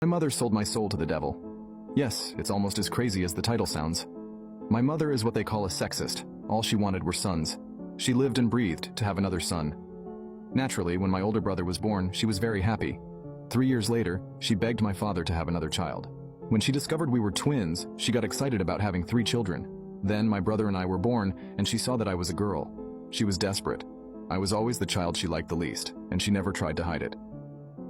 My mother sold my soul to the devil. Yes, it's almost as crazy as the title sounds. My mother is what they call a sexist. All she wanted were sons. She lived and breathed to have another son. Naturally, when my older brother was born, she was very happy. 3 years later, she begged my father to have another child. When she discovered we were twins, she got excited about having 3 children. Then my brother and I were born, and she saw that I was a girl. She was desperate. I was always the child she liked the least, and she never tried to hide it.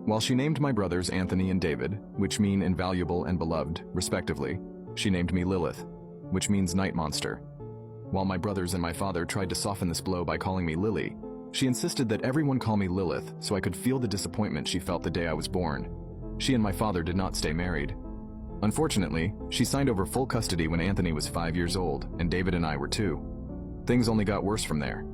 While she named my brothers Anthony and David, which mean invaluable and beloved, respectively, she named me Lilith, which means night monster. While my brothers and my father tried to soften this blow by calling me Lily, she insisted that everyone call me Lilith so I could feel the disappointment she felt the day I was born. She and my father did not stay married. Unfortunately, she signed over full custody when Anthony was 5 years old and David and I were 2. Things only got worse from there.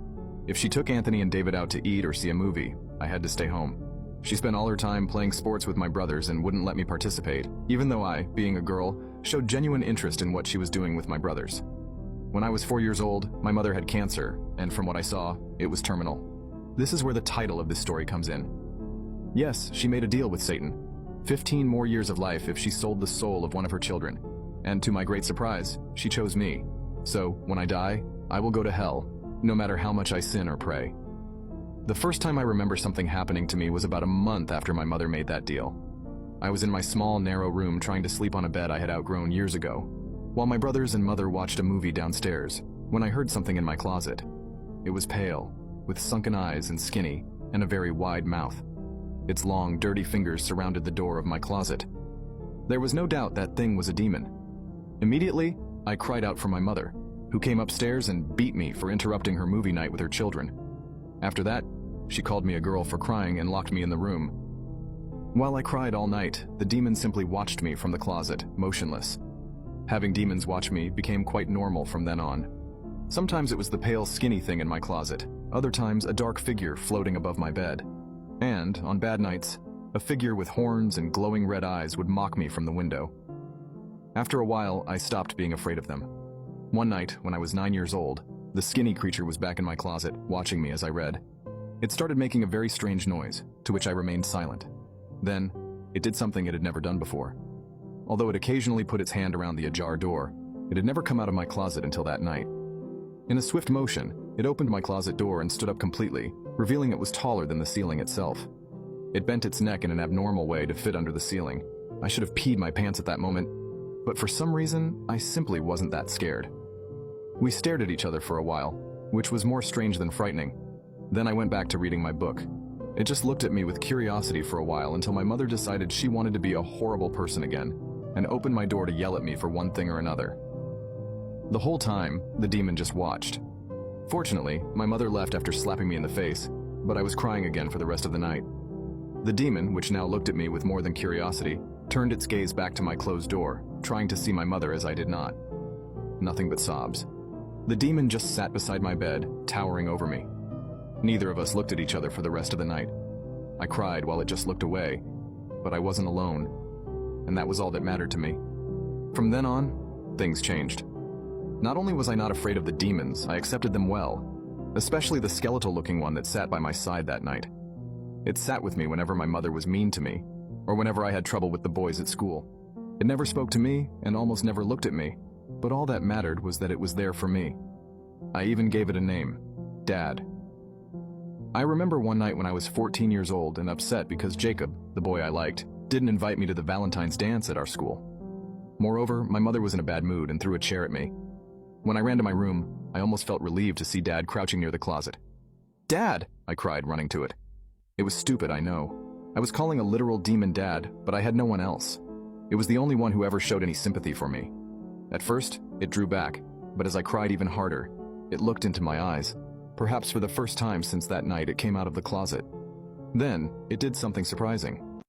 If she took Anthony and David out to eat or see a movie, I had to stay home. She spent all her time playing sports with my brothers and wouldn't let me participate, even though I, being a girl, showed genuine interest in what she was doing with my brothers. When I was 4 years old, my mother had cancer, and from what I saw, it was terminal. This is where the title of this story comes in. Yes, she made a deal with Satan. 15 more years of life if she sold the soul of one of her children. And to my great surprise, she chose me. So, when I die, I will go to hell, no matter how much I sin or pray. The first time I remember something happening to me was about a month after my mother made that deal. I was in my small, narrow room trying to sleep on a bed I had outgrown years ago, while my brothers and mother watched a movie downstairs, when I heard something in my closet. It was pale, with sunken eyes and skinny, and a very wide mouth. Its long, dirty fingers surrounded the door of my closet. There was no doubt that thing was a demon. Immediately, I cried out for my mother, who came upstairs and beat me for interrupting her movie night with her children. After that, she called me a girl for crying and locked me in the room. While I cried all night, the demon simply watched me from the closet, motionless. Having demons watch me became quite normal from then on. Sometimes it was the pale, skinny thing in my closet, other times a dark figure floating above my bed. And, on bad nights, a figure with horns and glowing red eyes would mock me from the window. After a while, I stopped being afraid of them. One night, when I was 9 years old, the skinny creature was back in my closet, watching me as I read. It started making a very strange noise, to which I remained silent. Then, it did something it had never done before. Although it occasionally put its hand around the ajar door, it had never come out of my closet until that night. In a swift motion, it opened my closet door and stood up completely, revealing it was taller than the ceiling itself. It bent its neck in an abnormal way to fit under the ceiling. I should have peed my pants at that moment, but for some reason, I simply wasn't that scared. We stared at each other for a while, which was more strange than frightening. Then I went back to reading my book. It just looked at me with curiosity for a while until my mother decided she wanted to be a horrible person again, and opened my door to yell at me for one thing or another. The whole time, the demon just watched. Fortunately, my mother left after slapping me in the face, but I was crying again for the rest of the night. The demon, which now looked at me with more than curiosity, turned its gaze back to my closed door, trying to see my mother as I did not. Nothing but sobs. The demon just sat beside my bed, towering over me. Neither of us looked at each other for the rest of the night. I cried while it just looked away, but I wasn't alone, and that was all that mattered to me. From then on, things changed. Not only was I not afraid of the demons, I accepted them well, especially the skeletal-looking one that sat by my side that night. It sat with me whenever my mother was mean to me, or whenever I had trouble with the boys at school. It never spoke to me and almost never looked at me, but all that mattered was that it was there for me. I even gave it a name, Dad. I remember one night when I was 14 years old and upset because Jacob, the boy I liked, didn't invite me to the Valentine's dance at our school. Moreover, my mother was in a bad mood and threw a chair at me. When I ran to my room, I almost felt relieved to see Dad crouching near the closet. "Dad!" I cried, running to it. It was stupid, I know. I was calling a literal demon Dad, but I had no one else. It was the only one who ever showed any sympathy for me. At first, it drew back, but as I cried even harder, it looked into my eyes. Perhaps for the first time since that night, it came out of the closet. Then, it did something surprising.